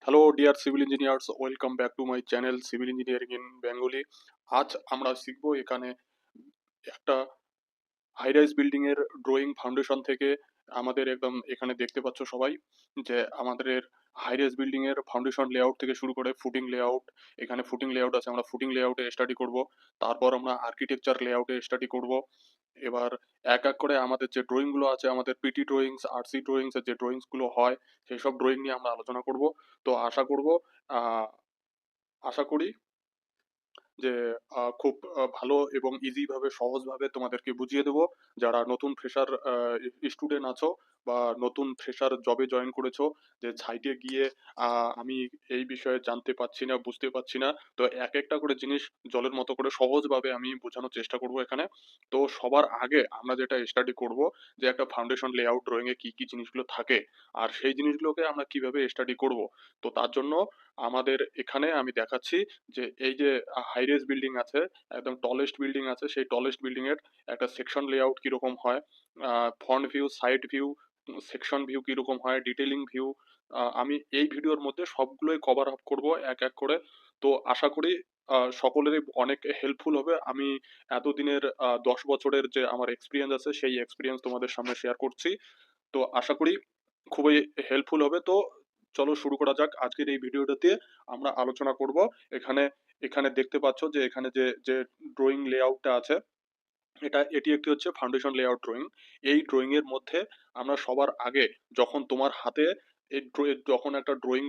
Hello dear civil engineers, welcome back to my channel civil engineering in Bengali. আজ আমরা শিখবো এখানে একটা হাই রাইজ বিল্ডিং এর ড্রয়িং ফাউন্ডেশন থেকে। আমাদের একদম এখানে দেখতে পাচ্ছ সবাই যে আমাদের হাই রাইজ বিল্ডিং এর ফাউন্ডেশন লেআউট থেকে শুরু করে ফুটিং লেআউট। এখানে ফুটিং লেআউট আছে, আমরা ফুটিং লেআউটে স্টাডি করব। তারপর আমরা আর্কিটেকচার লেআউটে স্টাডি করব। এবার এক এক করে আমাদের যে ড্রয়িং গুলো আছে, আমাদের পিটি ড্রয়িংস, আরসি ড্রয়িংস এর যে ড্রয়িংস গুলো হয়, সেই সব ড্রয়িং নিয়ে আমরা আলোচনা করব। তো আহ আশা করি যে খুব ভালো এবং ইজি ভাবে সহজভাবে তোমাদেরকে বুঝিয়ে দেবো। যারা নতুন ফ্রেশার স্টুডেন্ট আছো বা নতুন ফ্রেশার জবে জয়েন করেছো, যে সাইটে গিয়ে আমি এই বিষয়ে জানতে পারছি না, বুঝতে পারছি না, তো এক একটা করে জিনিস জলের মতো করে সহজভাবে আমি বোঝানোর চেষ্টা করব এখানে। তো সবার আগে আমরা যেটা স্টাডি করব, যে একটা ফাউন্ডেশন লেআউট ড্রয়িং এ কি কি জিনিসগুলো থাকে আর সেই জিনিসগুলোকে আমরা কিভাবে স্টাডি করব। তো তার জন্য আমাদের এখানে আমি দেখাচ্ছি যে এই যে হাই রেজ বিল্ডিং আছে, একদম টলেস্ট বিল্ডিং আছে, সেই টলেস্ট বিল্ডিং এর একটা সেকশন লেআউট কিরকম হয়, front view, side view, section view কিরকম হয়, ডিটেইলিং ভিউ, আমি এই ভিডিওর মধ্যে সবগুলোই কভার আপ করব এক এক করে। তো আশা করি সকলেরই অনেক হেল্পফুল হবে। আমি এতদিনের 10 বছরের যে আমার এক্সপিরিয়েন্স আছে, সেই এক্সপিরিয়েন্স তোমাদের সামনে শেয়ার করছি। তো আশা করি খুবই হেল্পফুল হবে। তো চলো শুরু করা যাক আজকের এই ভিডিওটাতে। আমরা আলোচনা করব এখানে এখানে দেখতে পাচ্ছ যে এখানে যে যে ড্রয়িং লেআউটটা আছে, এটি একটি হচ্ছে ফাউন্ডেশন লেআউট ড্রয়িং। এই ড্রয়িং এর মধ্যে আমরা সবার আগে, যখন তোমার হাতে যখন একটা ড্রয়িং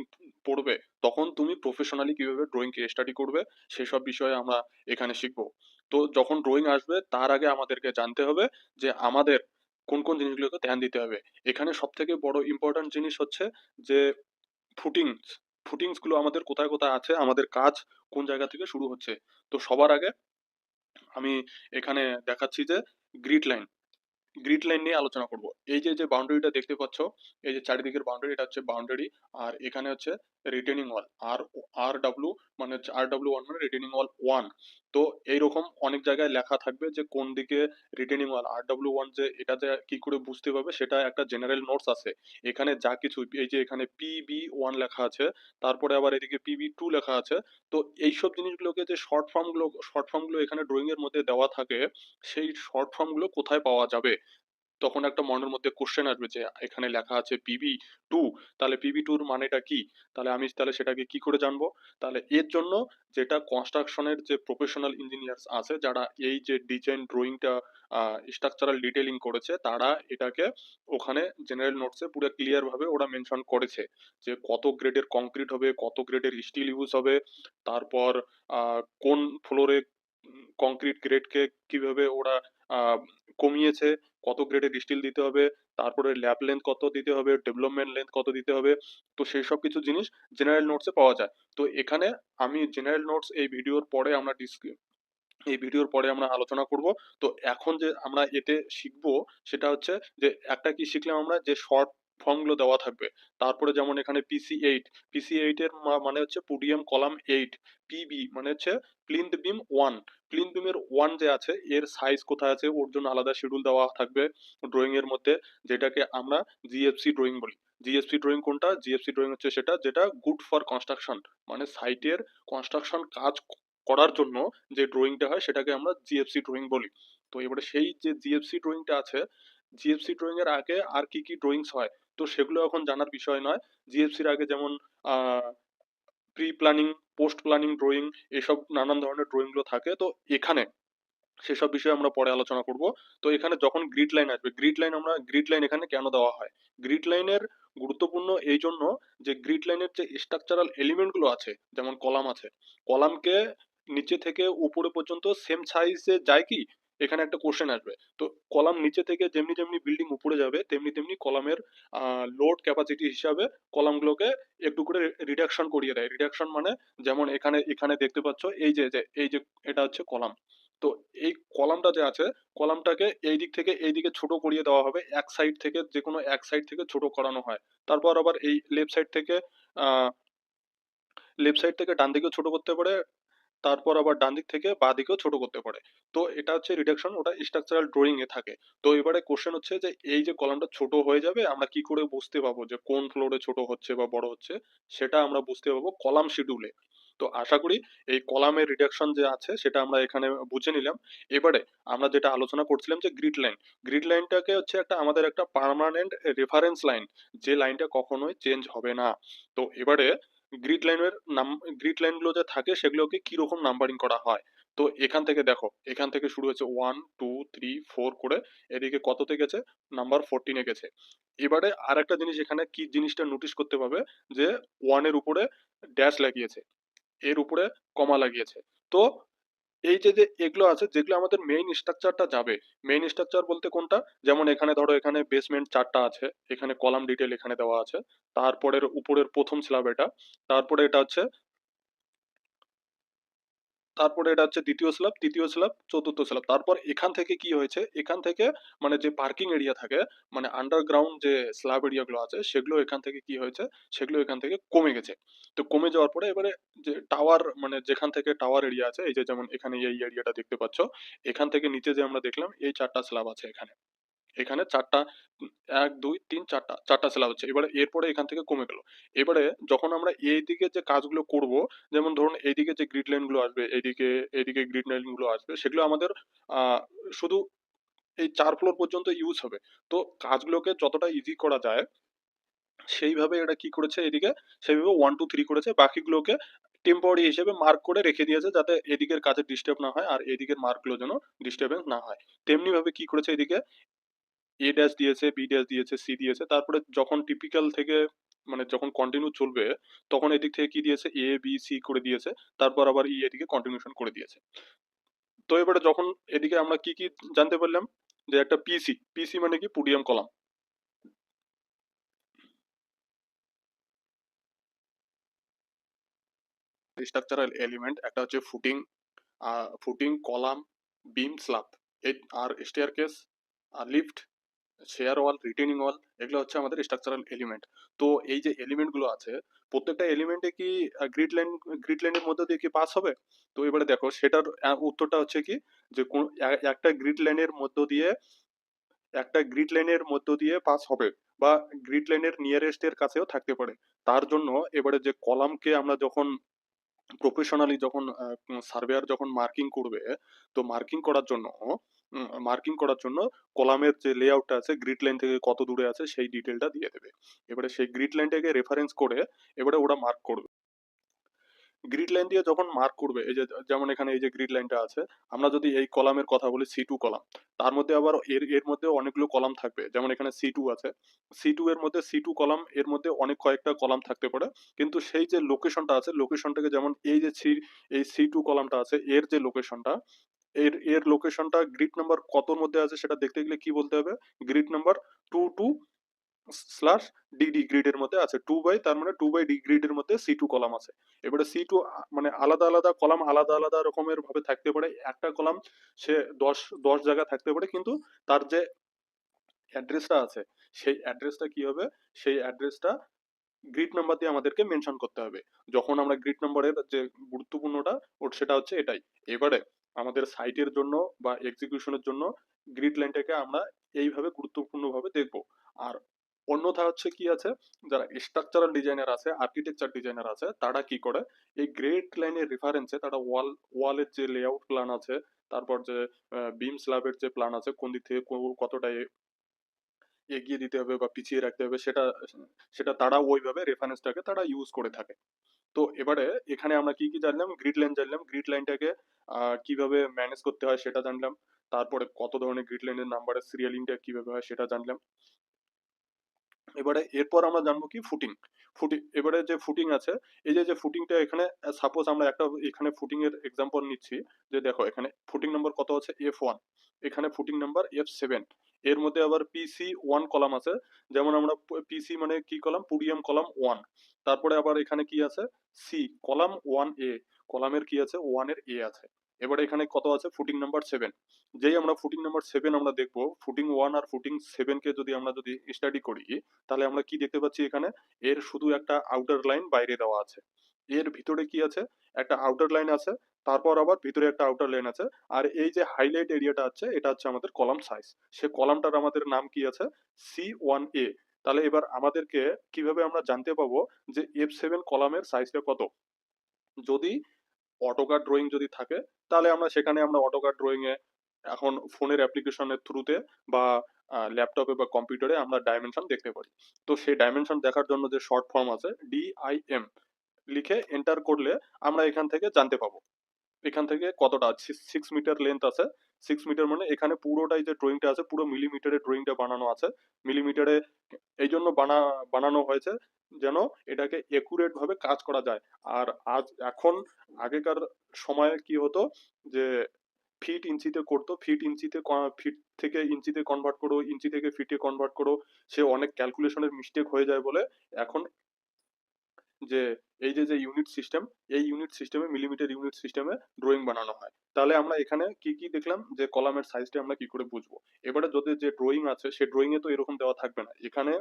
পড়বে, তখন তুমি প্রফেশনালি কিভাবে ড্রয়িং কে স্টাডি করবে সেসব বিষয়ে আমরা এখানে শিখবো। তো যখন ড্রয়িং আসবে তার আগে আমাদেরকে জানতে হবে যে আমাদের কোন কোন জিনিসগুলোকে ধ্যান দিতে হবে। এখানে সব থেকে বড় ইম্পর্টেন্ট জিনিস হচ্ছে যে ফুটিংস। ফুটিংস গুলো আমাদের কোথায় কোথায় আছে, আমাদের কাজ কোন জায়গা থেকে শুরু হচ্ছে। তো সবার আগে আমি এখানে দেখাচ্ছি যে গ্রিড লাইন। গ্রিড লাইন নিয়ে আলোচনা করব। এই যে যে বাউন্ডারিটা দেখতে পাচ্ছ, এই যে চারিদিকের বাউন্ডারি, এটা হচ্ছে বাউন্ডারি। আর এখানে হচ্ছে রিটেনিং ওয়াল। আর আর ডাব্লিউ মানে হচ্ছে R W1 মানে রিটেনিং ওয়াল 1। তো এইরকম অনেক জায়গায় লেখা থাকবে যে কোন দিকে রিটেনিং ওয়াল। R W1 যে এটা যে কি করে বুঝতে পারবে, সেটা একটা জেনারেল নোটস আছে এখানে। যা কিছু এই যে এখানে PB1 লেখা আছে, তারপরে আবার এদিকে PB2 লেখা আছে। তো এইসব জিনিসগুলোকে যে শর্ট ফর্ম গুলো এখানে ড্রয়িং এর মধ্যে দেওয়া থাকে, সেই শর্ট ফর্ম গুলো কোথায় পাওয়া যাবে। তখন একটা মনের মধ্যে কোশ্চেন আসবে যে এখানে লেখা আছে PB2, তাহলে PB2 এর মানেটা কি, তাহলে সেটাকে কি করে জানবো। তাহলে এর জন্য যেটা কনস্ট্রাকশনের যে প্রফেশনাল ইঞ্জিনিয়ার্স আছে, যারা এই যে ডিজাইন ড্রয়িংটা স্ট্রাকচারাল ডিটেইলিং করেছে, তারা এটাকে ওখানে জেনারেল নোটসে পুরো ক্লিয়ার ভাবে ওরা মেনশন করেছে যে কত গ্রেডের কংক্রিট হবে, কত গ্রেডের স্টিল ইউজ হবে, তারপর কোন ফ্লোরে কংক্রিট গ্রেডকে কিভাবে ওরা আহ, কমিয়েছে, কত গ্রেডের স্টিল দিতে হবে, তারপরে ল্যাব লেন্থ কত দিতে হবে, ডেভেলপমেন্ট লেন্থ কত দিতে হবে। তো সেই সব কিছু জিনিস জেনারেল নোটসে পাওয়া যায়। তো এখানে আমি জেনারেল নোটস এই ভিডিওর পরে আমরা আলোচনা করব। তো এখন যে আমরা এতে শিখবো সেটা হচ্ছে যে একটা কি শিখলাম আমরা, যে শর্ট ফর্ম গুলো দেওয়া থাকবে। তারপরে যেমন এখানে PC8 এর মানে হচ্ছে পুডিয়াম কলাম 8। PB মানে হচ্ছে প্লিন্থ বিম 1। প্লিন্থ বিমের 1 যে আছে, এর সাইজ কোথায় আছে, ওর জন্য আলাদা শিডিউল দেওয়া থাকবে ড্রয়িং এর মধ্যে, যেটাকে আমরা GFC ড্রয়িং বলি। জিএফসি ড্রয়িং কোনটা? জিএফসি ড্রয়িং হচ্ছে সেটা যেটা গুড ফর কনস্ট্রাকশন, মানে সাইটের কনস্ট্রাকশন কাজ করার জন্য যে ড্রয়িংটা হয় সেটাকে আমরা জিএফসি ড্রয়িং বলি। তো এবারে সেই যে জিএফসি ড্রয়িংটা আছে, জিএফসি ড্রয়িং এর আগে আর কি কি ড্রয়িংস হয়, তো সেগুলো এখন জানার বিষয় নয়। জিএফসির আগে যেমন pre planning, post planning drawing, এসব নানান ধরনের ড্রয়িং গুলো থাকে। তো এখানে সেসব বিষয়ে আমরা পরে আলোচনা করব। তো এখানে যখন গ্রিড লাইন আসবে, গ্রিড লাইন এখানে কেন দেওয়া হয়? গ্রিড লাইনের গুরুত্বপূর্ণ এই জন্য যে গ্রিড লাইনের যে স্ট্রাকচারাল এলিমেন্ট গুলো আছে, যেমন কলাম আছে, কলামকে নিচে থেকে উপরে পর্যন্ত সেম সাইজে যায় কি, এখানে একটা কোশ্চেন আসবে। তো কলাম নিচে থেকে যেমনি যেমনি বিল্ডিং উপরে যাবে, তেমনি তেমনি কলামের লোড ক্যাপাসিটি হিসাবে কলামগুলোকে একটু করে রিডাকশন করিয়ে দেয়। রিডাকশন মানে যেমন এখানে এখানে দেখতে পাচ্ছ এই যে এটা হচ্ছে কলাম। তো এই কলামটা যে আছে, কলামটাকে এই দিক থেকে এই দিকে ছোট করিয়ে দেওয়া হবে, এক সাইড থেকে যে কোনো এক সাইড থেকে ছোট করানো হয়। তারপর আবার এই লেফট সাইড থেকে ডান দিকেও ছোট করতে পারে, তারপর আবার ডান দিক থেকে বাঁ দিকেও ছোট করতে পারে। তো এটা হচ্ছে রিডাকশন, ওটা স্ট্রাকচারাল ড্রয়িং এ থাকে। তো এবারে কোশ্চেন হচ্ছে যে এই যে কলামটা ছোট হয়ে যাবে, আমরা কি করে বুঝতে পাবো যে কোন ফ্লোরে ছোট হচ্ছে বা বড় হচ্ছে? সেটা আমরা বুঝতে পারবো কলাম শিডিউলে। তো আশা করি এই কলামের রিডাকশন যে আছে সেটা আমরা এখানে বুঝে নিলাম। এবারে আমরা যেটা আলোচনা করছিলাম যে গ্রিড লাইন। গ্রিড লাইনটাকে হচ্ছে একটা আমাদের একটা পার্মানেন্ট রেফারেন্স লাইন, যে লাইনটা কখনোই চেঞ্জ হবে না। তো এবারে গ্রিড লাইনের নাম, গ্রিড লাইন গুলো যে থাকে সেগুলোকে কি রকম নাম্বারিং করা হয়। তো এখান থেকে দেখো, এখান থেকে শুরু হয়েছে 1 2 3 4 করে, এদিকে কততে গেছে, নাম্বার 14 এ গেছে। এবারে আর একটা জিনিস এখানে কি জিনিসটা নোটিস করতে পাবে, যে 1 এর উপরে ড্যাশ লাগিয়েছে, এর উপরে কমা লাগিয়েছে। তো এই যে যে এগুলো আছে যেগুলো আমাদের মেইন স্ট্রাকচারটা যাবে, মেইন স্ট্রাকচার বলতে কোনটা, যেমন এখানে ধরো এখানে বেসমেন্ট 4টা আছে, এখানে কলাম ডিটেল এখানে দেওয়া আছে, তারপরের উপরের প্রথম স্ল্যাব এটা, তারপরে এটা হচ্ছে, তারপরে এটা হচ্ছে দ্বিতীয় স্ল্যাব, তৃতীয় স্ল্যাব, চতুর্থ স্ল্যাব। তারপর এখান থেকে কি হয়েছে, এখান থেকে মানে যে পার্কিং এরিয়া থাকে, মানে আন্ডারগ্রাউন্ড যে স্ল্যাব এরিয়া গুলো আছে সেগুলো এখান থেকে কি হয়েছে, সেগুলো এখান থেকে কমে গেছে। তো কমে যাওয়ার পরে এবারে যে টাওয়ার, মানে যেখান থেকে টাওয়ার এরিয়া আছে, এই যে যেমন এখানে এই এরিয়াটা দেখতে পাচ্ছ, এখান থেকে নিচে যে আমরা দেখলাম এই 4টা স্ল্যাব আছে এখানে, এখানে 4টা, 1 2 3 4টা স্ল্যাব হচ্ছে। এবারে এরপরে এখান থেকে কমে গেল। এবারে যখন আমরা এই দিকে যে কাজগুলো করব, যেমন ধরুন এইদিকে যে গ্রিড লাইন গুলো আসবে, এইদিকে এইদিকে গ্রিড লাইন গুলো আসবে, সেগুলো আমাদের শুধু এই 4 ফ্লোর পর্যন্ত ইউজ হবে। তো কাজগুলোকে যতটা ইজি করা যায় সেইভাবে এটা কি করেছে এদিকে, সেইভাবে 1 2 3 করেছে, বাকিগুলোকে টেম্পোরারি হিসেবে মার্ক করে রেখে দিয়েছে, যাতে এদিকের কাজে ডিস্টার্ব না হয় আর এদিকের মার্কগুলো যেন ডিস্টার্বেন্স না হয়। তেমনি ভাবে কি করেছে এদিকে এ ড্যাশ দিয়েছে, বি ড্যাশ দিয়েছে, সি দিয়েছে। তারপরে যখন টিপিক্যাল থেকে মানে যখন কন্টিনিউ চলবে, তখন এদিক থেকে কি দিয়েছে, এ বি সি করে দিয়েছে। তারপর আবার ই এদিকে কন্টিনিউশন করে দিয়েছে। তো এবারে যখন এদিকে আমরা কি কি জানতে পারলাম, যে একটা পিসি, পিসি মানে কি, পুডিয়াম কলাম। স্ট্রাকচারাল এলিমেন্ট একটা হচ্ছে ফুটিং, ফুটিং, কলাম, বিম, স্ল্যাব, এই আর স্টেয়ারকেস, আর লিফট, শেয়ার ওয়াল, রিটেনিং ওয়াল, এগুলো হচ্ছে আমাদের স্ট্রাকচারাল এলিমেন্ট। তো এই যে এলিমেন্ট গুলো আছে, প্রত্যেকটা এলিমেন্টে কি গ্রিড লাইন, গ্রিড লাইনের মধ্যে দিয়ে কি পাস হবে? তো এবারে দেখো সেটার উত্তরটা হচ্ছে কি, যে একটা গ্রিড লাইনের মধ্য দিয়ে, একটা গ্রিড লাইনের মধ্য দিয়ে পাস হবে, বা গ্রিড লাইনের নিয়ারেস্ট এর কাছেও থাকতে পারে। তার জন্য এবারে যে কলামকে আমরা যখন প্রফেশনালি যখন সার্ভেয়ার যখন মার্কিং করবে, তো মার্কিং করার জন্য কলামের যে লেআউটটা আছে, গ্রিড লাইন থেকে কত দূরে আছে সেই ডিটেলটা দিয়ে দেবে। এবারে সেই গ্রিড লাইনটাকে রেফারেন্স করে এবারে ওরা মার্ক করবে। গ্রিড লাইন দিয়ে যখন মার্ক করবে, এই যে যেমন এখানে এই যে গ্রিড লাইনটা আছে, আমরা যদি এই কলামের কথা বলি C2 কলাম, তার মধ্যে আবার এর এর মধ্যে অনেকগুলো কলাম থাকবে, যেমন এখানে C2 আছে, C2 এর মধ্যে C2 কলাম, এর মধ্যে অনেক কয়েকটা কলাম থাকতে পারে। কিন্তু সেই যে লোকেশনটা আছে, লোকেশনটাকে যেমন এই যে এই C2 কলামটা আছে, এর যে লোকেশনটা, এর এর লোকেশনটা গ্রিড নাম্বার কতর মধ্যে আছে সেটা দেখতে গেলে কি বলতে হবে, গ্রিড নাম্বার 22/DD গ্রিডের মধ্যে আছে, 2 বাই, তার মানে 2/D গ্রিডের মধ্যে C2 কলাম আছে। এবারে C2 মানে আলাদা আলাদা কলাম আলাদা আলাদা রকমের ভাবে থাকতে পারে। একটা কলাম সে 10 জায়গায় থাকতে পারে, কিন্তু তার যে অ্যাড্রেসটা আছে, সেই অ্যাড্রেসটা কি হবে, সেই অ্যাড্রেসটা গ্রিড নাম্বার দিয়ে আমাদেরকে মেনশন করতে হবে। যখন আমরা গ্রিড নাম্বারের যে গুরুত্বপূর্ণটা ওর সেটা হচ্ছে এটাই। এবারে আমাদের সাইটের জন্য বা এক্সিকিউশনের জন্য গ্রিড লাইনটাকে আমরা এইভাবে গুরুত্বপূর্ণভাবে দেখব। আর অন্যথা হচ্ছে কি আছে, যারা স্ট্রাকচারাল ডিজাইনার আছে, আর্কিটেকচার ডিজাইনার আছে, তারা কি করে, এই গ্রিড লাইনের রেফারেন্সে তারা ওয়ালের যে লেআউট প্ল্যান আছে, তারপর যে বিম স্ল্যাবের যে প্ল্যান আছে, কোন দিক থেকে কতটা এগিয়ে দিতে হবে বা পিছিয়ে রাখতে হবে, সেটা সেটা তারা ওইভাবে রেফারেন্সটাকে তারা ইউজ করে থাকে। তো এবারে এখানে আমরা কি কি জানলাম, গ্রিড লাইন জানলাম, গ্রিড লাইনটাকে কিভাবে ম্যানেজ করতে হয় সেটা জানলাম, তারপরে কত ধরনের গ্রিড লাইনের নাম্বারের সিরিয়ালিংটা কিভাবে হয় সেটা জানলাম। এবারে এরপর আমরা জানবো কি, ফুটিং। ফুটিং, এবারে যে ফুটিং আছে, এই যে যে ফুটিংটা এখানে, সাপোজ আমরা একটা এখানে ফুটিং এর এক্সাম্পল নিচ্ছি, যে দেখো এখানে ফুটিং নাম্বার কত আছে, F1, এখানে ফুটিং নাম্বার F7, এর মধ্যে আবার PC1 কলাম আছে, যেমন আমরা পিসি মানে কি কলাম, পুডিয়াম কলাম 1, তারপরে আবার এখানে কি আছে, সি কলাম 1A, কলামের কি আছে, 1 এর এ আছে। এবারে এখানে কত আছে, ফুটিং নাম্বার 7। যেই আমরা ফুটিং নাম্বার 7 আমরা দেখবো, ফুটিং 1 আর ফুটিং 7 কে যদি আমরা যদি স্টাডি করি, তাহলে আমরা কি দেখতে পাচ্ছি এখানে, এর শুধু একটা আউটার লাইন বাইরে দেওয়া আছে, এর ভিতরে কি আছে, একটা আউটার লাইন আছে, তারপর আবার ভিতরে একটা আউটার লাইন আছে। আর এই যে হাইলাইট এরিয়াটা আছে এটা হচ্ছে আমাদের কলাম সাইজ। সে কলামটার আমাদের নাম কি আছে? C1A। তাহলে এবার আমাদেরকে কিভাবে আমরা জানতে পাবো যে F7 কলামের সাইজটা কত? যদি অটোক্যাড ড্রয়িং যদি থাকে তাহলে আমরা অটোক্যাড ড্রয়িং এ এখন ফোনের অ্যাপ্লিকেশনের থ্রুতে বা ল্যাপটপে বা কম্পিউটারে আমরা ডাইমেনশন দেখতে পারি। তো সেই ডাইমেনশন দেখার জন্য যে শর্ট ফর্ম আছে DIM লিখে এন্টার করলে আমরা এখান থেকে জানতে পাবো এখান থেকে কতটা 6 মিটার লেন্থ আছে। 6 মিটার মানে এখানে পুরোটাই যে ড্রয়িংটা আছে পুরো মিলিমিটারে ড্রয়িংটা বানানো আছে। মিলিমিটারে এই জন্য বানানো হয়েছে যেন এটাকে একুরেট ভাবে কাজ করা যায়। আর এখন আগেকার সময়ে কি হতো যে ফিট ইঞ্চিতে করতো, ফিট থেকে ইঞ্চিতে কনভার্ট করো, ইঞ্চি থেকে ফিটে কনভার্ট করো, সে অনেক ক্যালকুলেশনের মিস্টেক হয়ে যায় বলে এখন যে এই যে ইউনিট সিস্টেম, এই ইউনিট সিস্টেমে মিলিমিটার ইউনিট সিস্টেমে ড্রয়িং বানানো হয়। তাহলে আমরা এখানে কি কি দেখলাম যে কলামের সাইজটা আমরা কি করে বুঝবো। এবারে যদি যে ড্রয়িং আছে সে ড্রয়িং এ তো এরকম দেওয়া থাকবে না। এখানে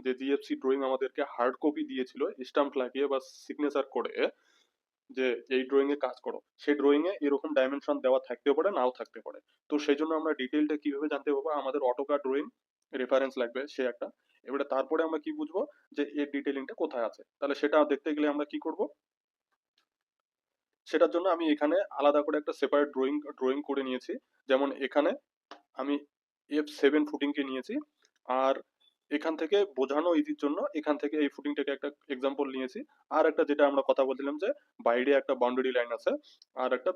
যে জিএফসি ড্রয়িং আমাদেরকে হার্ড কপি দিয়েছিল স্টাম্প লাগিয়ে বা সিগনেচার করে যে এই ড্রয়িং এ কাজ করো, সেই ড্রয়িং এ এরকম ডাইমেনশন দেওয়া থাকতে পারে নাও থাকতে পারে। তো সেই জন্য আমরা ডিটেইলটা কিভাবে জানতে পারবো? আমাদের অটোক্যাড ড্রয়িং রেফারেন্স লাগবে সে একটা। এবারে তারপরে আমরা কি বুঝবো যে এর ডিটেইলিংটা কোথায় আছে। তাহলে সেটা দেখতে গেলে আমরা কি করব? সেটার জন্য আমি এখানে আলাদা করে একটা সেপারেট ড্রয়িং করে নিয়েছি। যেমন এখানে আমি F7 ফুটিংকে নিয়েছি। আর এখান থেকে বোঝানো ইজির জন্য এখান থেকে এই ফুটিংটাকে একটা এক্সাম্পল নিয়েছি। আর একটা যেটা আমরা কথা বলছিলাম যে বাইরে একটা বাউন্ডারি লাইন আছে আর একটা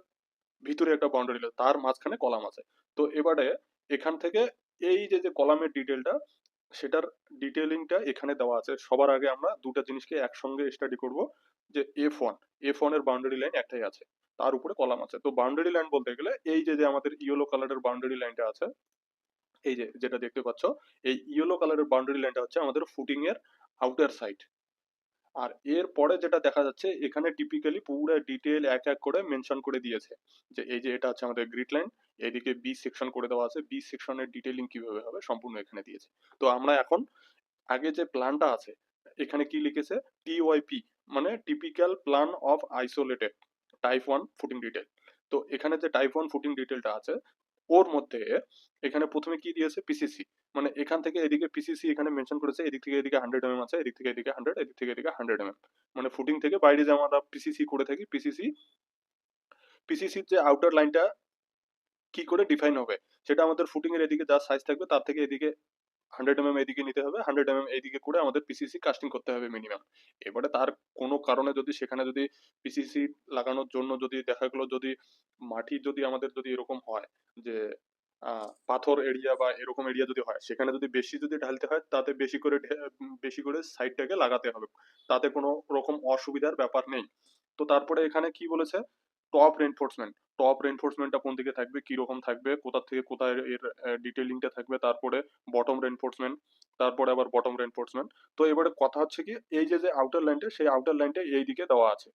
ভিতরে একটা বাউন্ডারি লাইন, তার মাঝখানে কলাম আছে। তো এবারে এখান থেকে এই যে কলামের ডিটেলটা সেটার ডিটেইলিংটা এখানে দেওয়া আছে। সবার আগে আমরা দুটো জিনিসকে একসঙ্গে স্টাডি করব যে F1 এর বাউন্ডারি লাইন একটাই আছে, তার উপরে কলাম আছে। তো বাউন্ডারি লাইন বলতে গেলে এই যে আমাদের ইয়েলো কালারের বাউন্ডারি লাইনটা আছে, এই যে যেটা দেখতে পাচ্ছ, এই ইয়েলো কালারের বাউন্ডারি লাইনটা হচ্ছে আমাদের ফুটিং এর আউটার সাইড। আর এর পরে যেটা দেখা যাচ্ছে এখানে টিপিক্যালি পুরো ডিটেল এক এক করে মেনশন করে দিয়েছে যে এই যে এটা হচ্ছে আমাদের গ্রিড লাইন, এদিকে বি সেকশন করে দেওয়া আছে, বি সেকশনের ডিটেইলিং কিভাবে হবে সম্পূর্ণ এখানে দিয়েছে। তো আমরা এখন আগে যে প্ল্যানটা আছে এখানে কি লিখেছে? টিওয়াইপি মানে typical plan of isolated type 1 footing detail. তো এখানে যে টাইপ 1 ফুটিং ডিটেলটা আছে ওর মধ্যে এখানে প্রথমে কি দিয়েছে? পিসিসি। মানে এখান থেকে এদিকে পিসিসি এখানে মেনশন করেছে, এদিক থেকে এদিকে 100 আছে, এদিক থেকে এদিকে 100, এদিক থেকে এদিকে 100 মানে ফুটিং থেকে বাইরে যে আমরা পিসিসি করে থাকি, পিসিসির যে আউটার লাইনটা কি করে ডিফাইন হবে সেটা আমাদের ফুটিং এর এদিকে যা সাইজ থাকবে তার থেকে এদিকে 100 এদিকে নিতে হবে, 100 এইদিকে করে আমাদের পিসিসি কাস্টিং করতে হবে মিনিমাম। এবারে তার কোনো কারণে যদি সেখানে যদি পিসিসি লাগানোর জন্য যদি দেখা গেলো যদি মাটি যদি আমাদের যদি এরকম হয় যে পাথর এরিয়া বা এরকম এরিয়া যদি হয় সেখানে যদি বেশি যদি ঢালতে হয় তাতে বেশি করে সাইডটাকে লাগাতে হবে, তাতে কোনো রকম অসুবিধার ব্যাপার নেই। তো তারপরে এখানে কি বলেছে? Top reinforcement. টপ রেনফোর্সমেন্টটা কোন দিকে থাকবে, কি রকম থাকবে, কোথা থেকে কোথায় এর ডিটেইলিংটা থাকবে, তারপরে বটম রেনফোর্সমেন্ট, তারপরে আবার বটম রেনফোর্সমেন্ট। তো এবারে কথা হচ্ছে কি এই যে আউটার লাইনটা সেই আউটার লাইনটা এই দিকে দেওয়া আছে,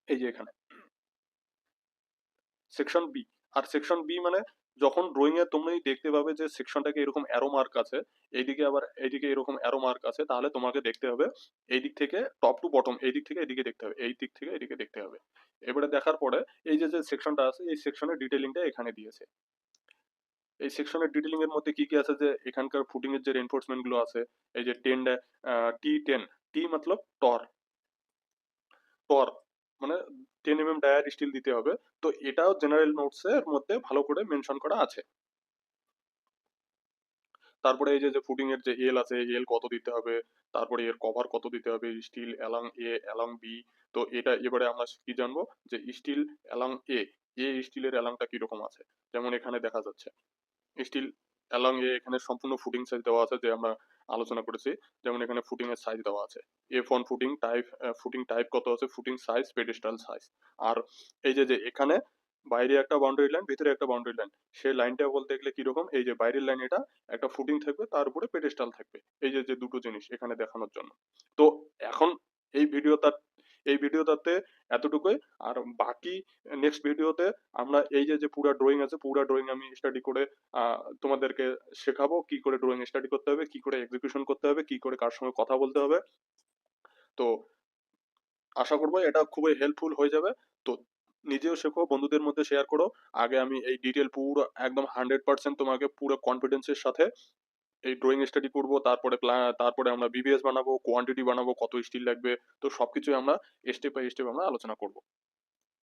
এই যে এখানে সেকশন বি। আর সেকশন বি মানে যখন ড্রয়িং এ তুমি দেখতে পাবে যে সেকশনটাকে এরকম অ্যারো মার্ক আছে, এইদিকে আবার এইদিকে এরকম অ্যারো মার্ক আছে, তাহলে তোমাকে দেখতে হবে এই দিক থেকে টপ টু বটম, এই দিক থেকে এদিকে দেখতে হবে, এই দিক থেকে এদিকে দেখতে হবে। এবারে দেখার পরে এই যে সেকশনটা আছে এই সেকশনের ডিটেইলিংটা এখানে দিয়েছে। এই সেকশনের ডিটেইলিং এর মধ্যে কি কি আছে যে এখানকার ফুটিং এর যে রেইনফোর্সমেন্ট গুলো আছে, এই যে T10, টি মতলব টর, টর মানে 10 ডায়ার স্টিল দিতে হবে। তো এটাও জেনারেল নোটস এর মধ্যে ভালো করে মেনশন করা আছে। তারপরে এই যে ফুটিং এর যে এল আছে, এল কত দিতে হবে, তারপরে এর কভার কত দিতে হবে, স্টিল অ্যালং এ অ্যালং বি। তো এটা এবারে আমরা কি জানবো যে স্টিল অ্যালং স্টিলের অ্যালংটা কিরকম আছে। যেমন এখানে দেখা যাচ্ছে স্টিল অ্যালং এখানে সম্পূর্ণ ফুটিং সাইজ দেওয়া আছে যে আমরা আলোচনা করেছি। যেমন এখানে ফুটিং এর সাইজ দেওয়া আছে, F1 ফুটিং টাইপ কত আছে, ফুটিং সাইজ, পেডেস্টাল সাইজ। আর এই যে এখানে বাইরে একটা বাউন্ডারি লাইন, ভিতরে একটা বাউন্ডারি লাইন, সেই লাইনটা বলতে গেলে কিরকম, এই যে বাইরের লাইন এটা একটা ফুটিং থাকবে, তার উপরে পেডেস্টাল থাকবে, এই যে দুটো জিনিস এখানে দেখানোর জন্য। তো এখন এই ভিডিওটা এই ভিডিওটাতে এতটুকুই। আর বাকি নেক্সট ভিডিওতে আমরা এই যে পুরা ড্রয়িং আছে পুরা ড্রয়িং আমি স্টাডি করে তোমাদেরকে শেখাবো কি করে ড্রয়িং স্টাডি করতে হবে, কি করে এক্সিকিউশন করতে হবে, কি করে কার সঙ্গে কথা বলতে হবে। তো আশা করবো এটা খুবই হেল্পফুল হয়ে যাবে। তো নিজেও শেখো, বন্ধুদের মধ্যে শেয়ার করো। আগে আমি এই ডিটেইল পুরো একদম 100% তোমাকে পুরো কনফিডেন্স এর সাথে এই ড্রইং স্টাডি করব। তারপরে আমরা বিবিএস বানাবো, কোয়ান্টিটি বানাবো, কত স্টিল লাগবে। তো সবকিছুই আমরা স্টেপ বাই স্টেপ আমরা আলোচনা করব।